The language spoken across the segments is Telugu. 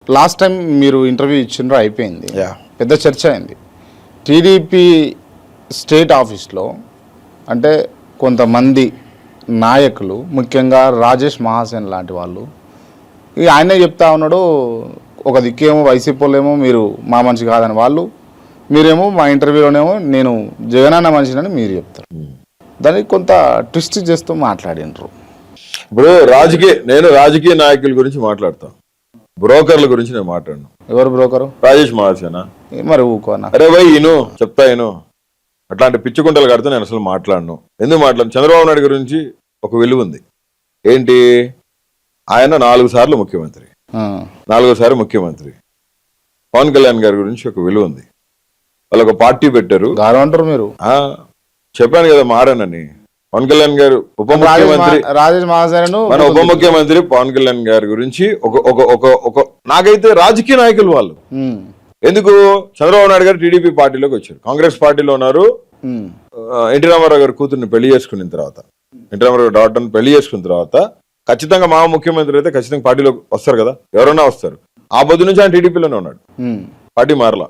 లాస్ట్ టైం మీరు ఇంటర్వ్యూ ఇచ్చిండ్రు అయిపోయింది, Yeah. పెద్ద చర్చ అయింది. టీడీపీ స్టేట్ ఆఫీస్లో అంటే కొంతమంది నాయకులు, ముఖ్యంగా రాజేష్ మహాసేన్ లాంటి వాళ్ళు, ఇక ఆయనే చెప్తా ఉన్నాడు, ఒక దిక్కేమో వైసీపీ వాళ్ళేమో మీరు మా మనిషి కాదని వాళ్ళు, మీరేమో మా ఇంటర్వ్యూలోనేమో నేను జగనన్న మనిషినని మీరు చెప్తారు. దానికి కొంత ట్విస్ట్ చేస్తూ మాట్లాడినరు. ఇప్పుడు నేను రాజకీయ నాయకుల గురించి మాట్లాడతాను, బ్రోకర్ల గురించి నేను మాట్లాడను. ఎవరు బ్రోకరు? రాజేష్ మహాసేనా. మరి ఊకోనా? అరే భయ్ ఇను చెప్తా ఇను, అట్లాంటి పిచ్చి కుంటలు కడితే నేను అసలు మాట్లాడను. ఎందుకు మాట్లాడను? చంద్రబాబు నాయుడు గురించి ఒక విలువ ఉంది. ఏంటి? ఆయన 4 సార్లు ముఖ్యమంత్రి, 4వ ముఖ్యమంత్రి. పవన్ కళ్యాణ్ గారి గురించి ఒక విలువ ఉంది. వాళ్ళు ఒక పార్టీ పెట్టారు. అంటారు మీరు. చెప్పాను కదా మారానని. పవన్ కళ్యాణ్ గారు ఉప ముఖ్యమంత్రి, రాజేష్ మహాసేన్ మన ఉప ముఖ్యమంత్రి పవన్ కళ్యాణ్ గారి గురించి ఒక నాకైతే రాజకీయ నాయకులు వాళ్ళు. ఎందుకు? చంద్రబాబు నాయుడు గారు టీడీపీ పార్టీలోకి వచ్చారు, కాంగ్రెస్ పార్టీలో ఉన్నారు. ఎన్టీ రామారావు గారి కూతుర్ని పెళ్లి చేసుకున్న తర్వాత, ఎన్టీ రామారావు గారి డాక్టర్ని పెళ్లి చేసుకున్న తర్వాత ఖచ్చితంగా మా ముఖ్యమంత్రి అయితే ఖచ్చితంగా పార్టీలోకి వస్తారు కదా, ఎవరన్నా వస్తారు. ఆ పొద్దు నుంచి ఆయన టీడీపీలోనే ఉన్నాడు, పార్టీ మారలా.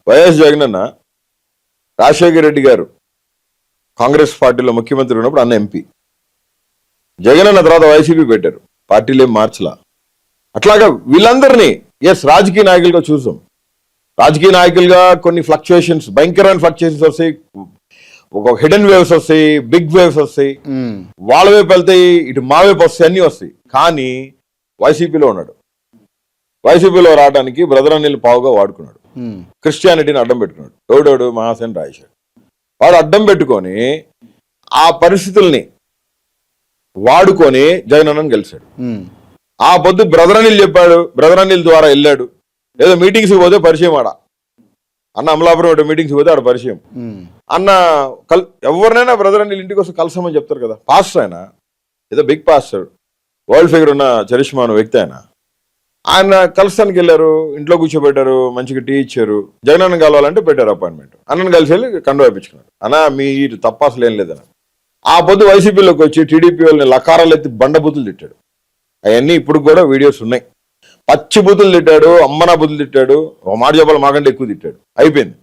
వైఎస్ జగనన్న, రాజశేఖర రెడ్డి గారు కాంగ్రెస్ పార్టీలో ముఖ్యమంత్రి ఉన్నప్పుడు అన్న ఎంపీ, జగనన్న తర్వాత వైసీపీ పెట్టారు, పార్టీలు ఏం మార్చలా. అట్లాగా వీళ్ళందరినీ రాజకీయ నాయకులుగా చూసాం. రాజకీయ నాయకులుగా కొన్ని ఫ్లక్చుయేషన్స్, భయంకరమైన ఫ్లక్చుయేషన్స్ వస్తాయి, ఒక హిడెన్ వేవ్స్ వస్తాయి, బిగ్ వేవ్స్ వస్తాయి, వాళ్ళ వైపు వెళ్తాయి, ఇటు మా వైపు వస్తాయి, అన్ని వస్తాయి. కానీ వైసీపీలో ఉన్నాడు. వైసీపీలో రావడానికి బ్రదర్ అనిల్ పావుగా వాడుకున్నాడు, క్రిస్టియానిటీని అడ్డం పెట్టుకున్నాడు. ఎవడోడు? మహాసేన్ రాజేష్. వాడు అడ్డం పెట్టుకొని ఆ పరిస్థితుల్ని వాడుకొని జగనన్నను గెలిచాడు. ఆ పొద్దు బ్రదర్ అనిల్ చెప్పాడు, బ్రదర్ అనిల్ ద్వారా వెళ్ళాడు. ఏదో మీటింగ్స్కి పోతే పరిచయం ఆడ, అన్న అమలాపురం మీటింగ్స్కి పోతే ఆడ పరిచయం. అన్న ఎవరినైనా బ్రదర్ అనిల్ ఇంటికి వస్తే కలసమని చెప్తారు కదా. పాస్టర్ ఆయన, ఏదో బిగ్ పాస్టర్, వరల్డ్ ఫిగర్ ఉన్న చరిష్మా అనే వ్యక్తి ఆయన కలుస్తానికి వెళ్ళారు, ఇంట్లో కూర్చోబెట్టారు, మంచిగా టీ ఇచ్చారు. జగనన్న కలవాలంటే పెట్టారు అపాయింట్మెంట్. అన్నను కలిసి వెళ్ళి కండు వేయించుకున్నారు. అన్న మీరు తప్ప అసలు ఏం లేదన్న. ఆ పొద్దు వైసీపీలోకి వచ్చి టీడీపీ వాళ్ళని లకారాలు ఎత్తి బండబూతులు తిట్టాడు. అవన్నీ ఇప్పుడు కూడా వీడియోస్ ఉన్నాయి. పచ్చి బూతులు తిట్టాడు, అమ్మనా బూతులు తిట్టాడు, ఒక మాట చెప్పాలి మాకంటే ఎక్కువ తిట్టాడు. అయిపోయింది.